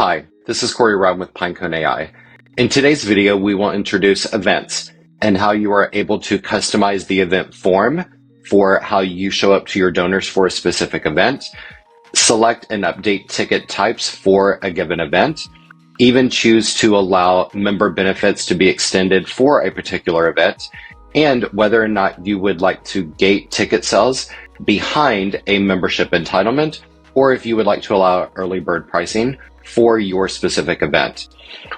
Hi, this is Corey Robb with Pinecone AI. In today's video, we will introduce events and how you are able to customize the event form for how you show up to your donors for a specific event, select and update ticket types for a given event, even choose to allow member benefits to be extended for a particular event, and whether or not you would like to gate ticket sales behind a membership entitlement, or if you would like to allow early bird pricing for your specific event.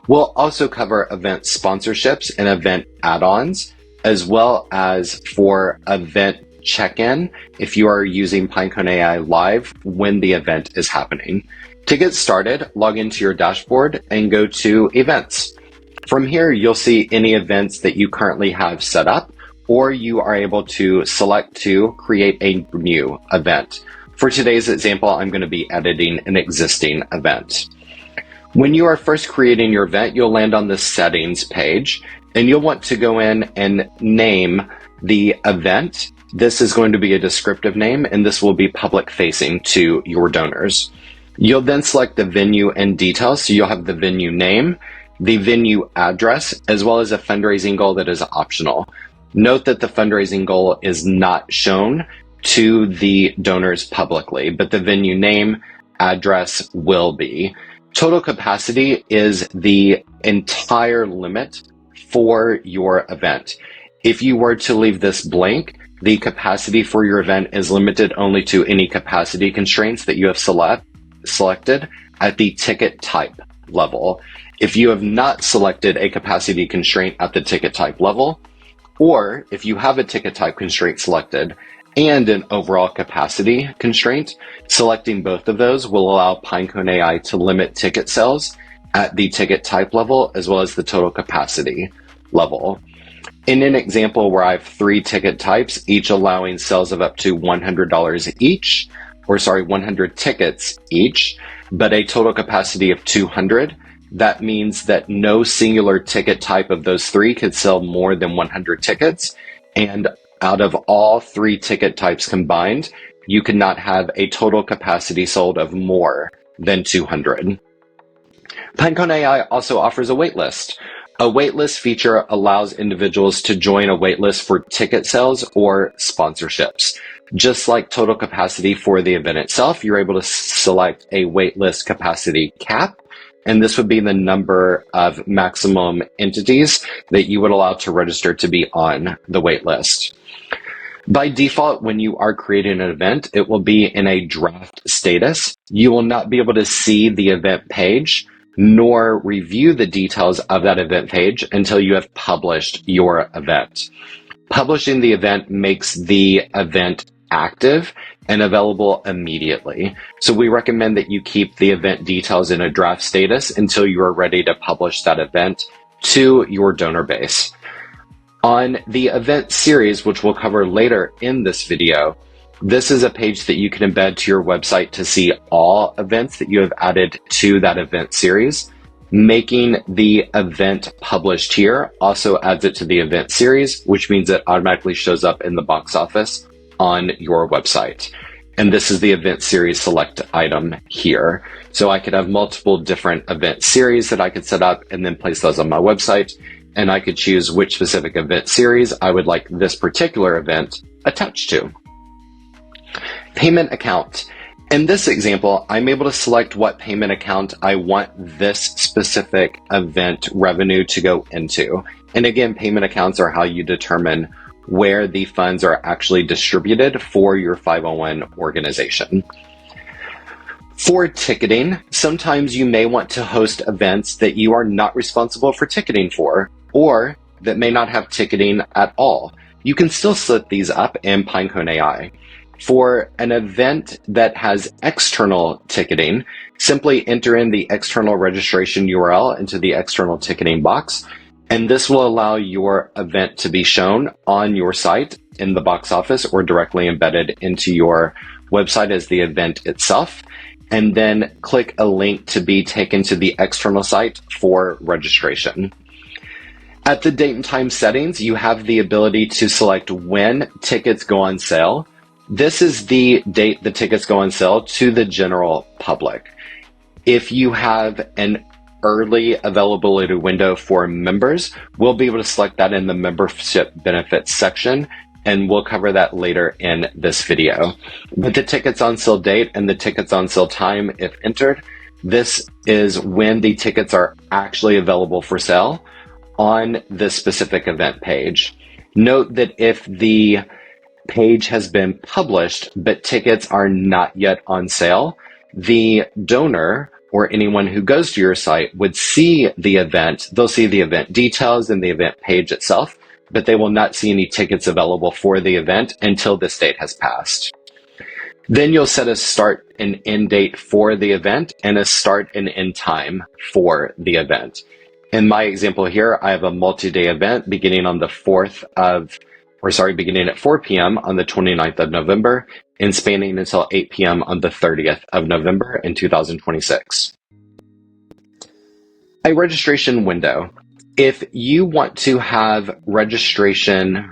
We'll also cover event sponsorships and event add-ons, as well as for event check-in if you are using Pinecone AI Live when the event is happening. To get started, log into your dashboard and go to Events. From here, you'll see any events that you currently have set up, or you are able to select to create a new event. For today's example, I'm going to be editing an existing event. When you are first creating your event, you'll land on the settings page, and you'll want to go in and name the event. This is going to be a descriptive name, and this will be public facing to your donors. You'll then select the venue and details. So you'll have the venue name, the venue address, as well as a fundraising goal that is optional. Note that the fundraising goal is not shown to the donors publicly, but the venue name, address will be. Total capacity is the entire limit for your event. If you were to leave this blank, the capacity for your event is limited only to any capacity constraints that you have selected at the ticket type level. If you have not selected a capacity constraint at the ticket type level, or if you have a ticket type constraint selected and an overall capacity constraint, selecting both of those will allow Pinecone AI to limit ticket sales at the ticket type level as well as the total capacity level. In an example where I have 3 ticket types, each allowing sales of up to $100 each, 100 tickets each, but a total capacity of 200, that means that no singular ticket type of those 3 could sell more than 100 tickets, and out of all 3 ticket types combined, you could not have a total capacity sold of more than 200. Pinecone AI also offers a waitlist. A waitlist feature allows individuals to join a waitlist for ticket sales or sponsorships. Just like total capacity for the event itself, you're able to select a waitlist capacity cap, and this would be the number of maximum entities that you would allow to register to be on the waitlist. By default, when you are creating an event, it will be in a draft status. You will not be able to see the event page nor review the details of that event page until you have published your event. Publishing the event makes the event active and available immediately. So we recommend that you keep the event details in a draft status until you are ready to publish that event to your donor base. On the event series, which we'll cover later in this video, this is a page that you can embed to your website to see all events that you have added to that event series. Making the event published here also adds it to the event series, which means it automatically shows up in the box office on your website. And this is the event series select item here. So I could have multiple different event series that I could set up and then place those on my website. And I could choose which specific event series I would like this particular event attached to. Payment account. In this example, I'm able to select what payment account I want this specific event revenue to go into. And again, payment accounts are how you determine where the funds are actually distributed for your 501 organization. For ticketing, sometimes you may want to host events that you are not responsible for ticketing for, or that may not have ticketing at all. You can still set these up in Pinecone AI. For an event that has external ticketing, simply enter in the external registration URL into the external ticketing box, and this will allow your event to be shown on your site in the box office or directly embedded into your website as the event itself, and then click a link to be taken to the external site for registration. At the date and time settings, you have the ability to select when tickets go on sale. This is the date the tickets go on sale to the general public. If you have an early availability window for members, we'll be able to select that in the membership benefits section, and we'll cover that later in this video. With the tickets on sale date and the tickets on sale time, if entered, this is when the tickets are actually available for sale on this specific event page. Note that if the page has been published, but tickets are not yet on sale, the donor or anyone who goes to your site would see the event. They'll see the event details and the event page itself, but they will not see any tickets available for the event until this date has passed. Then you'll set a start and end date for the event and a start and end time for the event. In my example here, I have a multi-day event beginning at 4 p.m. on the 29th of November and spanning until 8 p.m. on the 30th of November in 2026. A registration window. If you want to have registration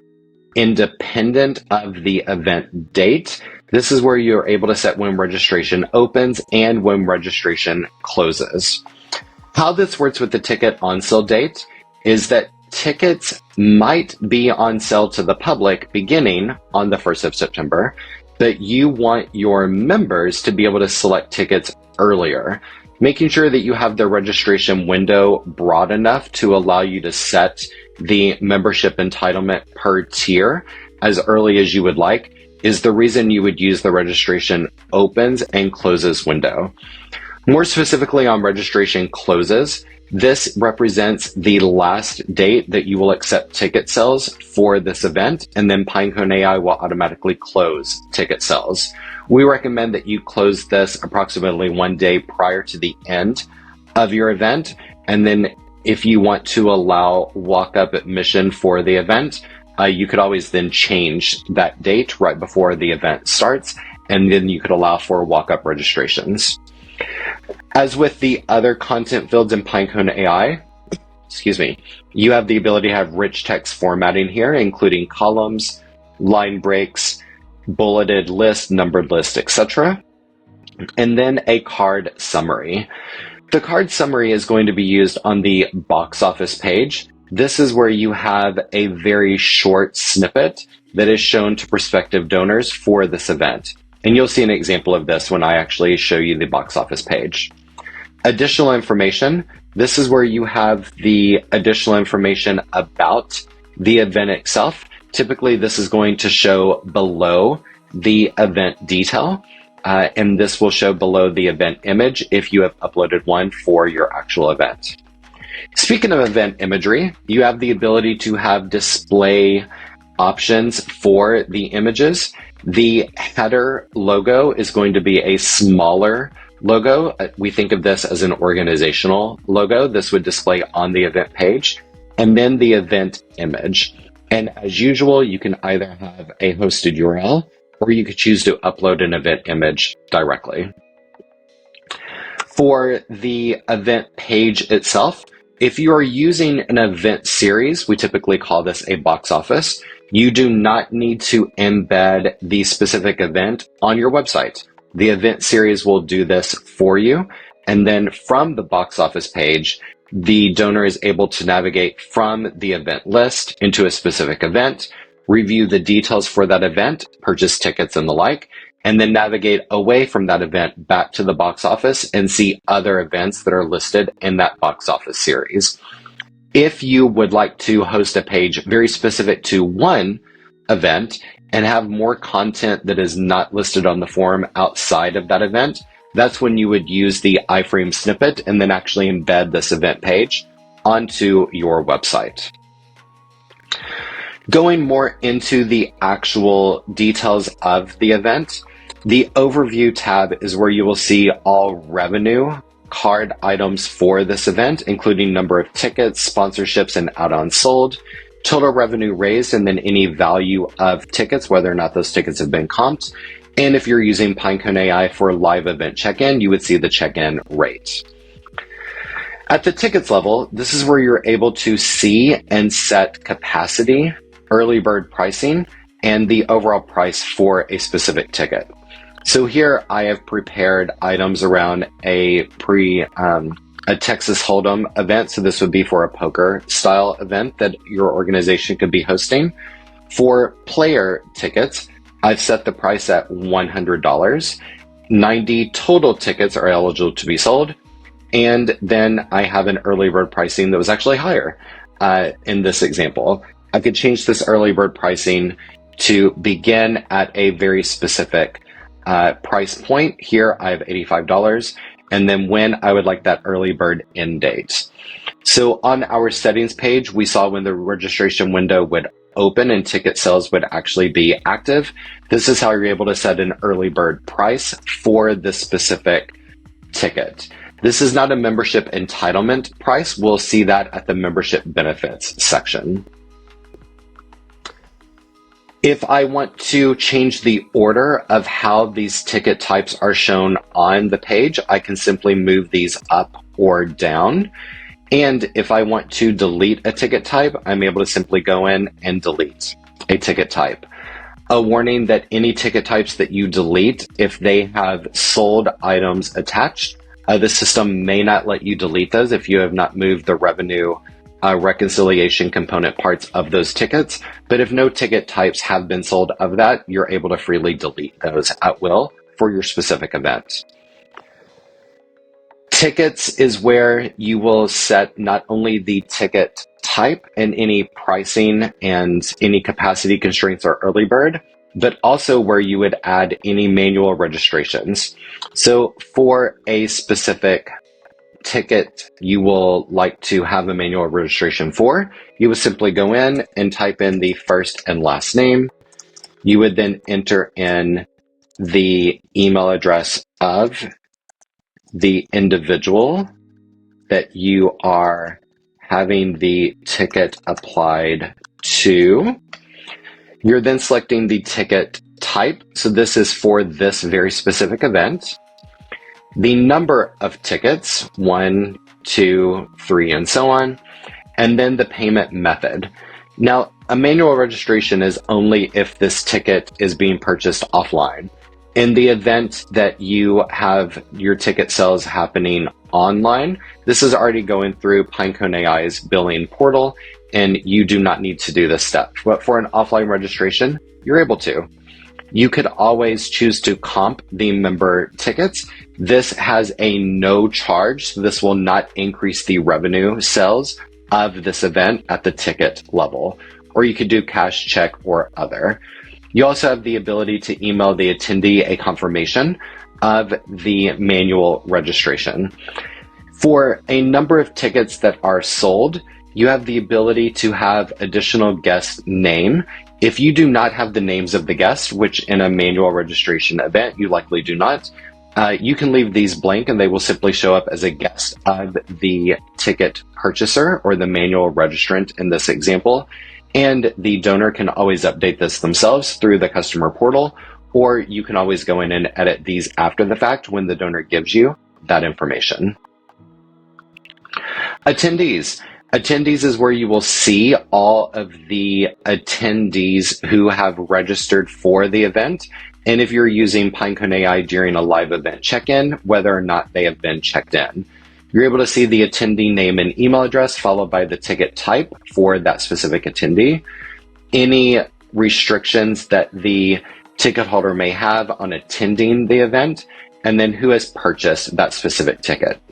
independent of the event date, this is where you're able to set when registration opens and when registration closes. How this works with the ticket on sale date is that tickets might be on sale to the public beginning on the 1st of September, but you want your members to be able to select tickets earlier, making sure that you have the registration window broad enough to allow you to set the membership entitlement per tier as early as you would like is the reason you would use the registration opens and closes window. More specifically on registration closes, this represents the last date that you will accept ticket sales for this event, and then Pinecone AI will automatically close ticket sales. We recommend that you close this approximately 1 day prior to the end of your event, and then if you want to allow walk-up admission for the event, you could always then change that date right before the event starts, and then you could allow for walk-up registrations. As with the other content fields in Pinecone AI, you have the ability to have rich text formatting here, including columns, line breaks, bulleted list, numbered list, etc. And then a card summary. The card summary is going to be used on the box office page. This is where you have a very short snippet that is shown to prospective donors for this event. And you'll see an example of this when I actually show you the box office page. Additional information. This is where you have the additional information about the event itself. Typically, this is going to show below the event detail, and this will show below the event image if you have uploaded one for your actual event. Speaking of event imagery, you have the ability to have display options for the images. The header logo is going to be a smaller logo. We think of this as an organizational logo. This would display on the event page, and then the event image. And as usual, you can either have a hosted URL or you could choose to upload an event image directly. For the event page itself, if you are using an event series, we typically call this a box office, you do not need to embed the specific event on your website. The event series will do this for you. And then from the box office page, the donor is able to navigate from the event list into a specific event, review the details for that event, purchase tickets and the like, and then navigate away from that event back to the box office and see other events that are listed in that box office series. If you would like to host a page very specific to one event and have more content that is not listed on the form outside of that event, that's when you would use the iframe snippet and then actually embed this event page onto your website. Going more into the actual details of the event, the overview tab is where you will see all revenue card items for this event, including number of tickets, sponsorships, and add-ons sold, total revenue raised, and then any value of tickets, whether or not those tickets have been comped. And if you're using Pinecone AI for live event check-in, you would see the check-in rate. At the tickets level, this is where you're able to see and set capacity, early bird pricing, and the overall price for a specific ticket. So here I have prepared items around a Texas Hold'em event. So this would be for a poker style event that your organization could be hosting. For player tickets, I've set the price at $100. 90 total tickets are eligible to be sold. And then I have an early bird pricing that was actually higher in this example. I could change this early bird pricing to begin at a very specific price point. Here I have $85, and then when I would like that early bird end date. So on our settings page, we saw when the registration window would open and ticket sales would actually be active. This is how you're able to set an early bird price for this specific ticket. This is not a membership entitlement price. We'll see that at the membership benefits section. If I want to change the order of how these ticket types are shown on the page, I can simply move these up or down. And if I want to delete a ticket type, I'm able to simply go in and delete a ticket type. A warning that any ticket types that you delete, if they have sold items attached, the system may not let you delete those if you have not moved the revenue reconciliation component parts of those tickets. But if no ticket types have been sold of that, you're able to freely delete those at will for your specific event. Tickets is where you will set not only the ticket type and any pricing and any capacity constraints or early bird, but also where you would add any manual registrations. So for a specific ticket you will like to have a manual registration for, you would simply go in and type in the first and last name. You would then enter in the email address of the individual that you are having the ticket applied to. You're then selecting the ticket type. So this is for this very specific event. The number of tickets, 1, 2, 3, and so on, and then the payment method. Now, a manual registration is only if this ticket is being purchased offline. In the event that you have your ticket sales happening online, this is already going through Pinecone AI's billing portal, and you do not need to do this step. But for an offline registration, you're able to. You could always choose to comp the member tickets. This has a no charge, so this will not increase the revenue sales of this event at the ticket level. Or you could do cash, check, or other. You also have the ability to email the attendee a confirmation of the manual registration. For a number of tickets that are sold, you have the ability to have additional guest name. If you do not have the names of the guests, which in a manual registration event you likely do not, you can leave these blank and they will simply show up as a guest of the ticket purchaser or the manual registrant in this example. And the donor can always update this themselves through the customer portal, or you can always go in and edit these after the fact when the donor gives you that information. Attendees. Attendees is where you will see all of the attendees who have registered for the event. And if you're using Pinecone AI during a live event check-in, whether or not they have been checked in. You're able to see the attendee name and email address followed by the ticket type for that specific attendee. Any restrictions that the ticket holder may have on attending the event, and then who has purchased that specific ticket.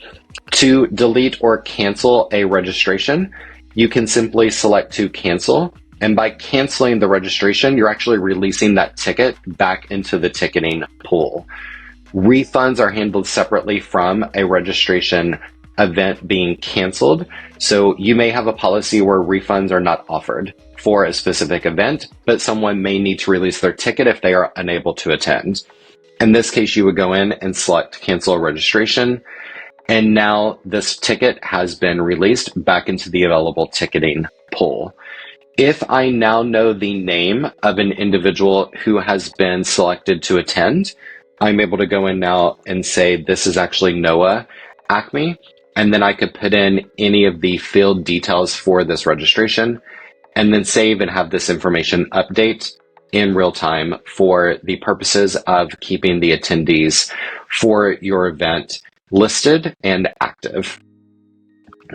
To delete or cancel a registration, you can simply select to cancel. And by canceling the registration, you're actually releasing that ticket back into the ticketing pool. Refunds are handled separately from a registration event being canceled. So you may have a policy where refunds are not offered for a specific event, but someone may need to release their ticket if they are unable to attend. In this case, you would go in and select cancel registration. And now this ticket has been released back into the available ticketing pool. If I now know the name of an individual who has been selected to attend, I'm able to go in now and say, this is actually Noah Acme. And then I could put in any of the field details for this registration and then save and have this information update in real time for the purposes of keeping the attendees for your event listed and active.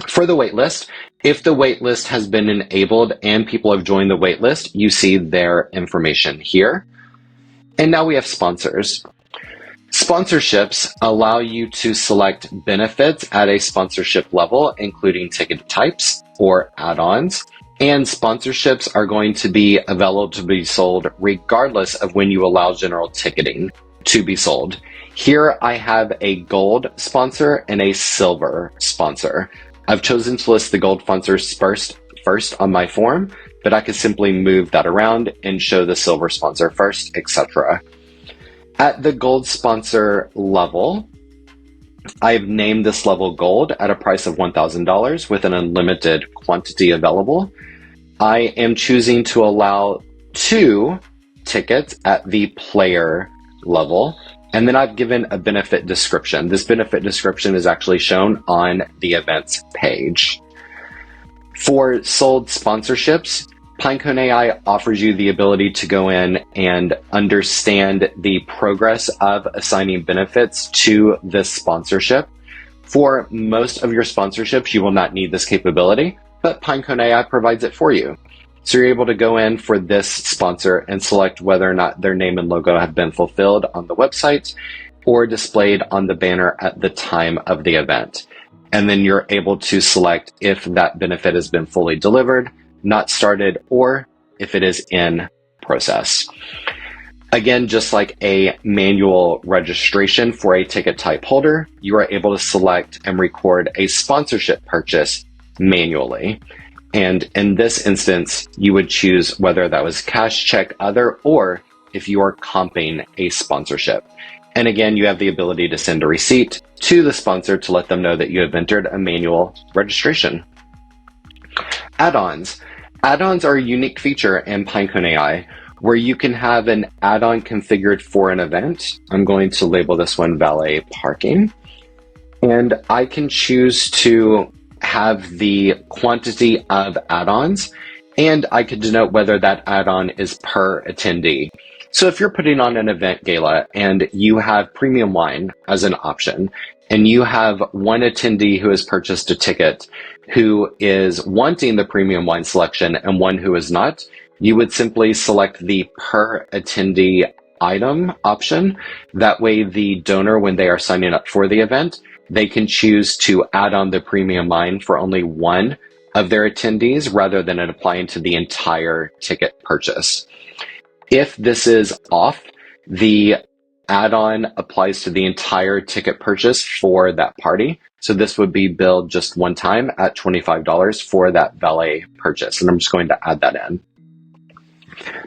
For the waitlist, if the waitlist has been enabled and people have joined the waitlist, you see their information here. And now we have sponsors. Sponsorships allow you to select benefits at a sponsorship level, including ticket types or add-ons. And sponsorships are going to be available to be sold regardless of when you allow general ticketing to be sold. Here I have a gold sponsor and a silver sponsor. I've chosen to list the gold sponsors first on my form, but I could simply move that around and show the silver sponsor first, etc. At the gold sponsor level, I've named this level gold at a price of $1,000 with an unlimited quantity available. I am choosing to allow 2 tickets at the player level. And then I've given a benefit description. This benefit description is actually shown on the events page. For sold sponsorships, Pinecone AI offers you the ability to go in and understand the progress of assigning benefits to this sponsorship. For most of your sponsorships, you will not need this capability, but Pinecone AI provides it for you. So you're able to go in for this sponsor and select whether or not their name and logo have been fulfilled on the website or displayed on the banner at the time of the event. And then you're able to select if that benefit has been fully delivered, not started, or if it is in process. Again, just like a manual registration for a ticket type holder, you are able to select and record a sponsorship purchase manually. And in this instance, you would choose whether that was cash, check, other, or if you are comping a sponsorship. And again, you have the ability to send a receipt to the sponsor to let them know that you have entered a manual registration. Add-ons. Add-ons are a unique feature in Pinecone AI where you can have an add-on configured for an event. I'm going to label this one valet parking. And I can choose to have the quantity of add-ons, and I could denote whether that add-on is per attendee. So if you're putting on an event gala and you have premium wine as an option, and you have one attendee who has purchased a ticket who is wanting the premium wine selection and one who is not, you would simply select the per attendee item option. That way the donor, when they are signing up for the event, they can choose to add on the premium wine for only one of their attendees rather than it applying to the entire ticket purchase. If this is off, the add-on applies to the entire ticket purchase for that party. So this would be billed just one time at $25 for that valet purchase. And I'm just going to add that in.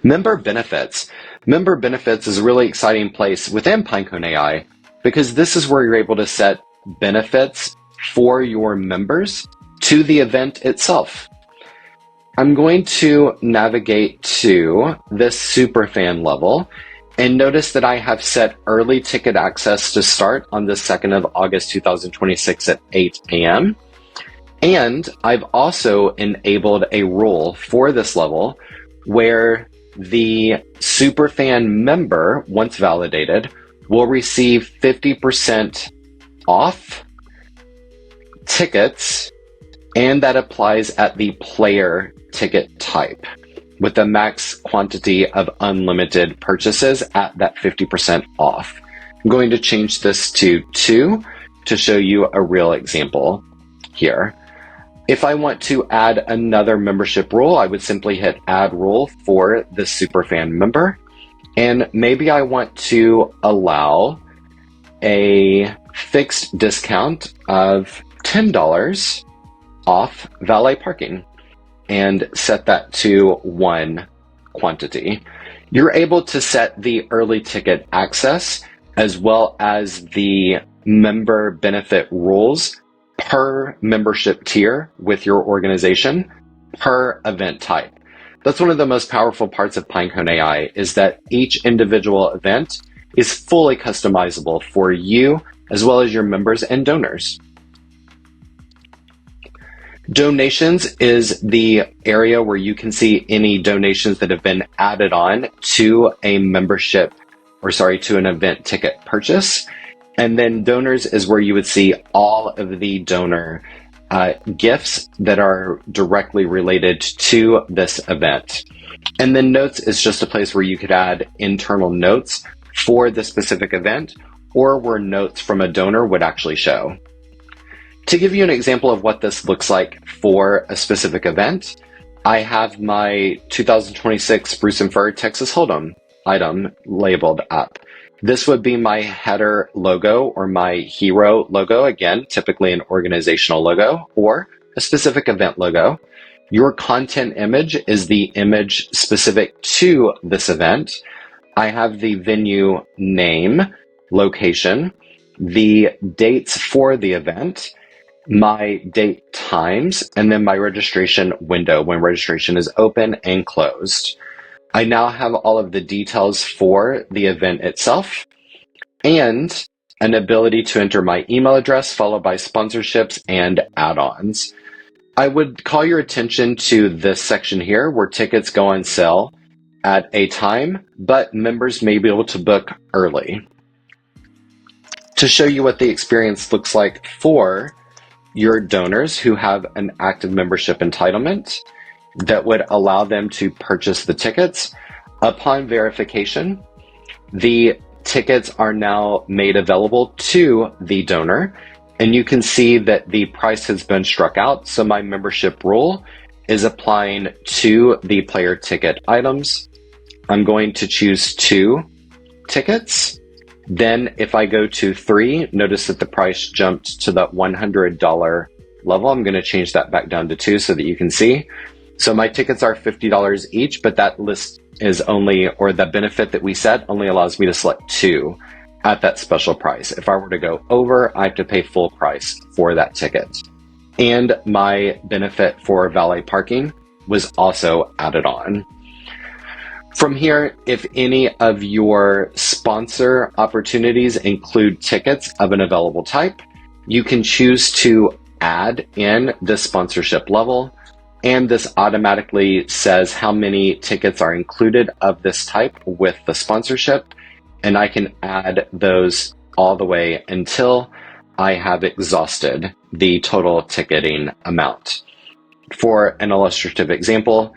Member benefits. Member benefits is a really exciting place within Pinecone AI because this is where you're able to set benefits for your members to the event itself. I'm going to navigate to this superfan level and notice that I have set early ticket access to start on the 2nd of August 2026 at 8 a.m. And I've also enabled a rule for this level where the superfan member, once validated, will receive 50% off tickets, and that applies at the player ticket type with a max quantity of unlimited purchases at that 50% off. I'm going to change this to 2 to show you a real example here. If I want to add another membership rule, I would simply hit add rule for the superfan member. And maybe I want to allow a fixed discount of $10 off valet parking and set that to 1 quantity. You're able to set the early ticket access as well as the member benefit rules per membership tier with your organization per event type. That's one of the most powerful parts of Pinecone AI is that each individual event is fully customizable for you as well as your members and donors. Donations is the area where you can see any donations that have been added on to a membership, to an event ticket purchase. And then donors is where you would see all of the donor gifts that are directly related to this event. And then notes is just a place where you could add internal notes for the specific event, or where notes from a donor would actually show. To give you an example of what this looks like for a specific event, I have my 2026 Spruce and Fir Texas Hold'em item labeled up. This would be my header logo or my hero logo, again, typically an organizational logo or a specific event logo. Your content image is the image specific to this event. I have the venue name, location, the dates for the event, my date times, and then my registration window when registration is open and closed. I now have all of the details for the event itself and an ability to enter my email address followed by sponsorships and add-ons. I would call your attention to this section here where tickets go on sale at a time, but members may be able to book early. To show you what the experience looks like for your donors who have an active membership entitlement that would allow them to purchase the tickets. Upon verification, the tickets are now made available to the donor, and you can see that the price has been struck out. So my membership rule is applying to the player ticket items. I'm going to choose 2 tickets. Then if I go to 3, notice that the price jumped to that $100 level. I'm going to change that back down to 2 so that you can see. So my tickets are $50 each, but that list is only, or the benefit that we set only allows me to select 2 at that special price. If I were to go over, I have to pay full price for that ticket. And my benefit for valet parking was also added on. From here, if any of your sponsor opportunities include tickets of an available type, you can choose to add in the sponsorship level, and this automatically says how many tickets are included of this type with the sponsorship, and I can add those all the way until I have exhausted the total ticketing amount. For an illustrative example,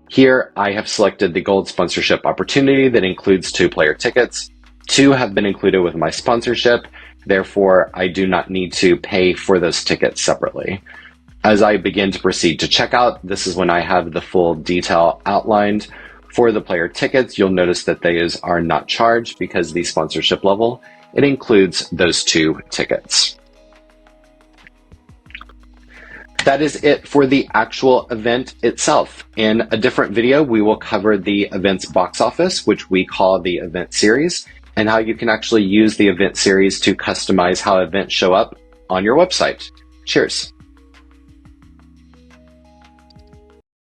here I have selected the gold sponsorship opportunity that includes 2 player tickets. 2 have been included with my sponsorship, therefore I do not need to pay for those tickets separately. As I begin to proceed to checkout, this is when I have the full detail outlined. For the player tickets, you'll notice that these are not charged because the sponsorship level, it includes those 2 tickets. That is it for the actual event itself. In a different video, we will cover the event's box office, which we call the event series, and how you can actually use the event series to customize how events show up on your website. Cheers.